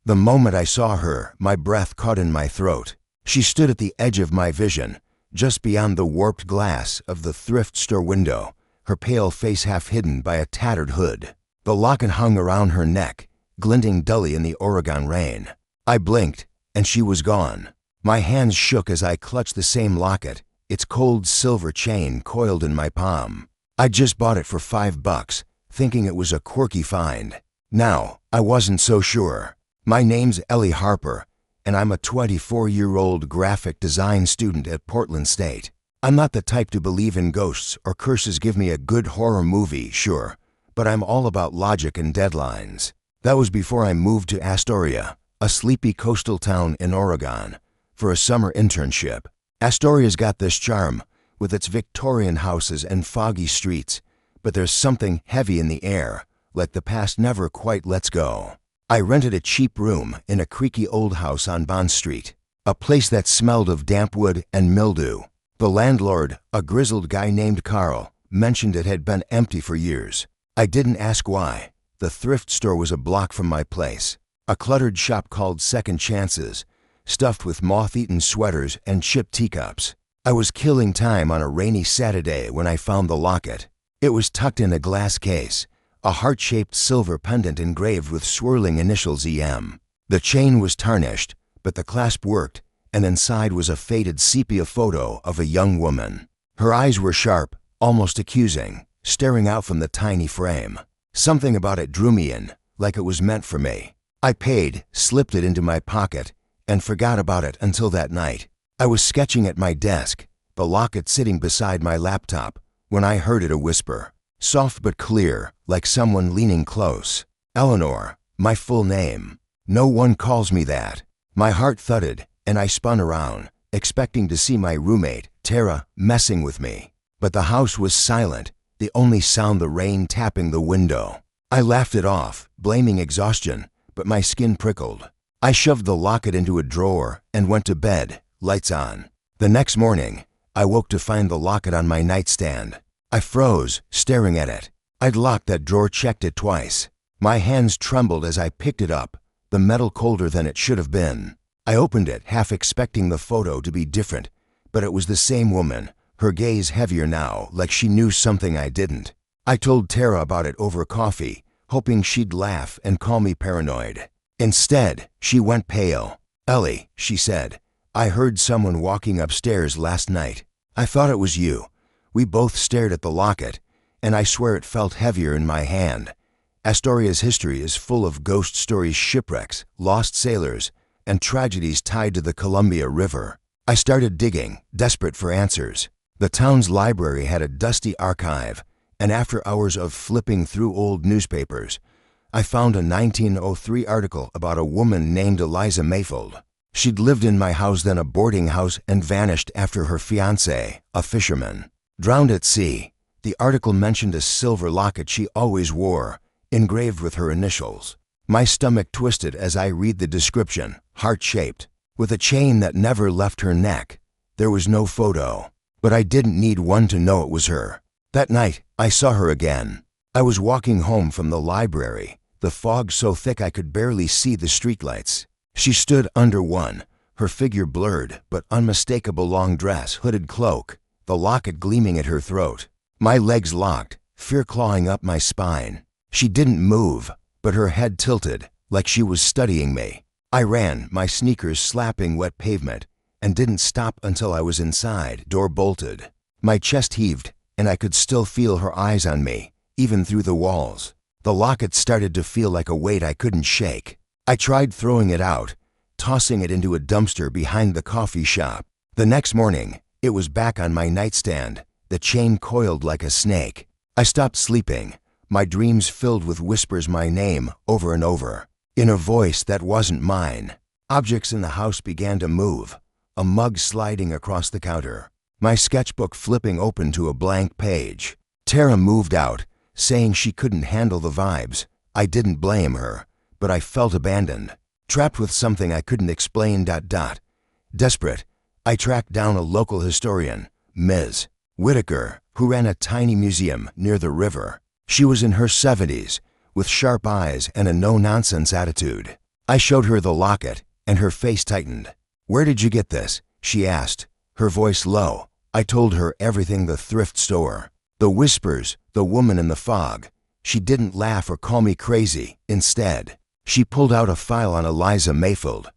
The moment I saw her, my breath caught in my throat. She stood at the edge of my vision, just beyond the warped glass of the thrift store window, her pale face half hidden by a tattered hood. The locket hung around her neck, glinting dully in the Oregon rain. I blinked, and she was gone. My hands shook as I clutched the same locket, its cold silver chain coiled in my palm. I'd just bought it for $5, thinking it was a quirky find. Now, I wasn't so sure. My name's Ellie Harper, and I'm a 24-year-old graphic design student at Portland State. I'm not the type to believe in ghosts or curses. Give me a good horror movie, sure, but I'm all about logic and deadlines. That was before I moved to Astoria, a sleepy coastal town in Oregon, for a summer internship. Astoria's got this charm, with its Victorian houses and foggy streets, but there's something heavy in the air, like the past never quite lets go. I rented a cheap room in a creaky old house on Bond Street, a place that smelled of damp wood and mildew. The landlord, a grizzled guy named Carl, mentioned it had been empty for years. I didn't ask why. The thrift store was a block from my place, a cluttered shop called Second Chances, stuffed with moth-eaten sweaters and chipped teacups. I was killing time on a rainy Saturday when I found the locket. It was tucked in a glass case, a heart-shaped silver pendant engraved with swirling initials EM. The chain was tarnished, but the clasp worked, and inside was a faded sepia photo of a young woman. Her eyes were sharp, almost accusing, staring out from the tiny frame. Something about it drew me in, like it was meant for me. I paid, slipped it into my pocket, and forgot about it until that night. I was sketching at my desk, the locket sitting beside my laptop, when I heard it whisper, soft but clear, like someone leaning close. Eleanor, my full name. No one calls me that. My heart thudded, and I spun around, expecting to see my roommate, Tara, messing with me. But the house was silent, the only sound the rain tapping the window. I laughed it off, blaming exhaustion, but my skin prickled. I shoved the locket into a drawer and went to bed, lights on. The next morning, I woke to find the locket on my nightstand. I froze, staring at it. I'd locked that drawer, checked it twice. My hands trembled as I picked it up, the metal colder than it should have been. I opened it, half expecting the photo to be different, but it was the same woman, her gaze heavier now, like she knew something I didn't. I told Tara about it over coffee, hoping she'd laugh and call me paranoid. Instead, she went pale. "Ellie," she said, "I heard someone walking upstairs last night. I thought it was you." We both stared at the locket, and I swear it felt heavier in my hand. Astoria's history is full of ghost stories, shipwrecks, lost sailors, and tragedies tied to the Columbia River. I started digging, desperate for answers. The town's library had a dusty archive, and after hours of flipping through old newspapers, I found a 1903 article about a woman named Eliza Mayfield. She'd lived in my house, then a boarding house, and vanished after her fiancé, a fisherman, drowned at sea. The article mentioned a silver locket she always wore, engraved with her initials. My stomach twisted as I read the description, heart-shaped, with a chain that never left her neck. There was no photo, but I didn't need one to know it was her. That night, I saw her again. I was walking home from the library, the fog so thick I could barely see the streetlights. She stood under one, her figure blurred but unmistakable, long dress, hooded cloak, the locket gleaming at her throat. My legs locked, fear clawing up my spine. She didn't move, but her head tilted, like she was studying me. I ran, my sneakers slapping wet pavement, and didn't stop until I was inside, door bolted. My chest heaved, and I could still feel her eyes on me, even through the walls. The locket started to feel like a weight I couldn't shake. I tried throwing it out, tossing it into a dumpster behind the coffee shop. The next morning, it was back on my nightstand, the chain coiled like a snake. I stopped sleeping, my dreams filled with whispers my name over and over, in a voice that wasn't mine. Objects in the house began to move, a mug sliding across the counter, my sketchbook flipping open to a blank page. Tara moved out, saying she couldn't handle the vibes. I didn't blame her, but I felt abandoned, trapped with something I couldn't explain. Desperate, I tracked down a local historian, Ms. Whitaker, who ran a tiny museum near the river. She was in her 70s, with sharp eyes and a no-nonsense attitude. I showed her the locket, and her face tightened. "Where did you get this?" she asked, her voice low. I told her everything: the thrift store, the whispers, the woman in the fog. She didn't laugh or call me crazy. Instead, she pulled out a file on Eliza Mayfield.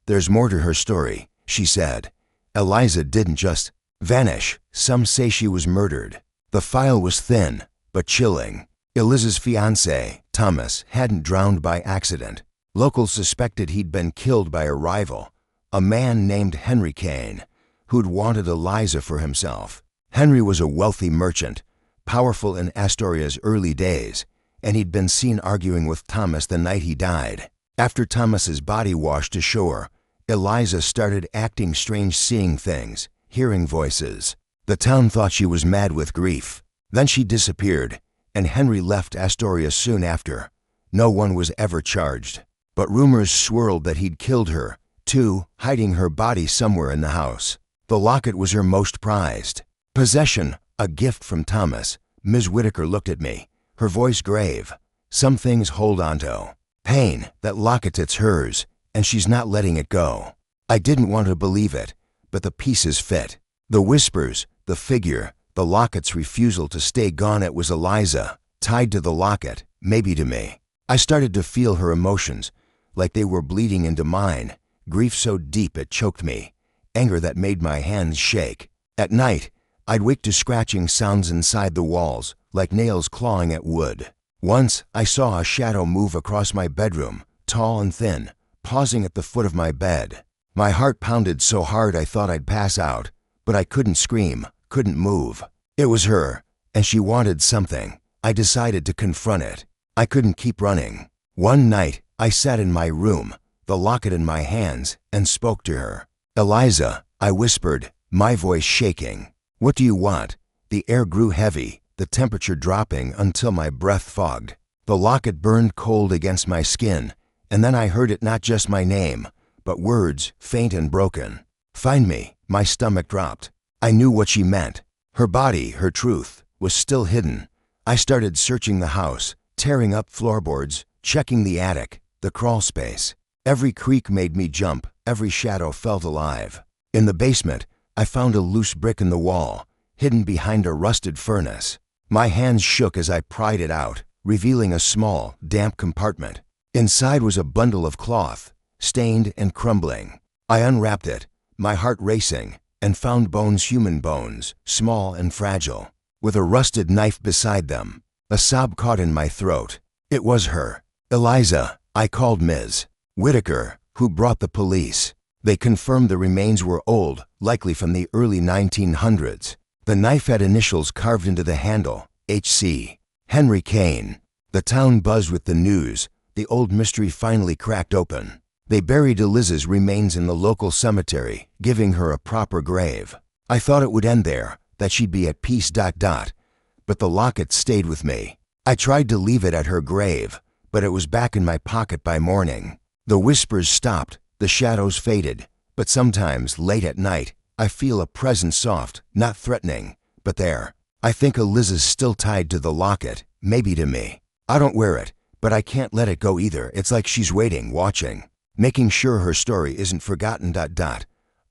"There's more to her story," she said. "Eliza didn't just vanish. Some say she was murdered." The file was thin, but chilling. Eliza's fiancé, Thomas, hadn't drowned by accident. Locals suspected he'd been killed by a rival, a man named Henry Kane, who'd wanted Eliza for himself. Henry was a wealthy merchant, powerful in Astoria's early days, and he'd been seen arguing with Thomas the night he died. After Thomas's body washed ashore, Eliza started acting strange, seeing things, hearing voices. The town thought she was mad with grief. Then she disappeared, and Henry left Astoria soon after. No one was ever charged, but rumors swirled that he'd killed her, too, hiding her body somewhere in the house. The locket was her most prized possession, a gift from Thomas. Ms. Whitaker looked at me, her voice grave. "Some things hold onto pain. That locket, it's hers, and she's not letting it go." I didn't want to believe it, but the pieces fit. The whispers, the figure, the locket's refusal to stay gone. It was Eliza, tied to the locket, maybe to me. I started to feel her emotions, like they were bleeding into mine. Grief so deep it choked me. Anger that made my hands shake. At night, I'd wake to scratching sounds inside the walls, like nails clawing at wood. Once, I saw a shadow move across my bedroom, tall and thin, pausing at the foot of my bed. My heart pounded so hard I thought I'd pass out, but I couldn't scream, couldn't move. It was her, and she wanted something. I decided to confront it. I couldn't keep running. One night, I sat in my room, the locket in my hands, and spoke to her. "Eliza," I whispered, my voice shaking. "What do you want?" The air grew heavy, the temperature dropping until my breath fogged. The locket burned cold against my skin, and then I heard it, not just my name, but words, faint and broken. "Find me." My stomach dropped. I knew what she meant. Her body, her truth, was still hidden. I started searching the house, tearing up floorboards, checking the attic, the crawl space. Every creak made me jump, every shadow felt alive. In the basement, I found a loose brick in the wall, hidden behind a rusted furnace. My hands shook as I pried it out, revealing a small, damp compartment. Inside was a bundle of cloth, stained and crumbling. I unwrapped it, my heart racing, and found bones, human bones, small and fragile, with a rusted knife beside them. A sob caught in my throat. It was her. "Eliza," I called Ms. Whitaker, who brought the police. They confirmed the remains were old, likely from the early 1900s. The knife had initials carved into the handle, H.C. Henry Kane. The town buzzed with the news. The old mystery finally cracked open. They buried Eliza's remains in the local cemetery, giving her a proper grave. I thought it would end there, that she'd be at peace. But the locket stayed with me. I tried to leave it at her grave, but it was back in my pocket by morning. The whispers stopped, the shadows faded, but sometimes, late at night, I feel a presence, soft, not threatening, but there. I think Eliza's still tied to the locket, maybe to me. I don't wear it, but I can't let it go either. It's like she's waiting, watching, making sure her story isn't forgotten.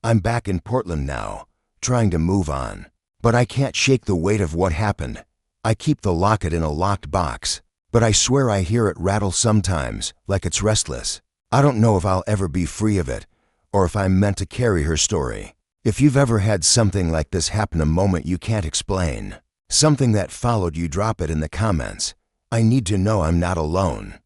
I'm back in Portland now, trying to move on. But I can't shake the weight of what happened. I keep the locket in a locked box, but I swear I hear it rattle sometimes, like it's restless. I don't know if I'll ever be free of it, or if I'm meant to carry her story. If you've ever had something like this happen, a moment you can't explain, something that followed you, drop it in the comments. I need to know I'm not alone.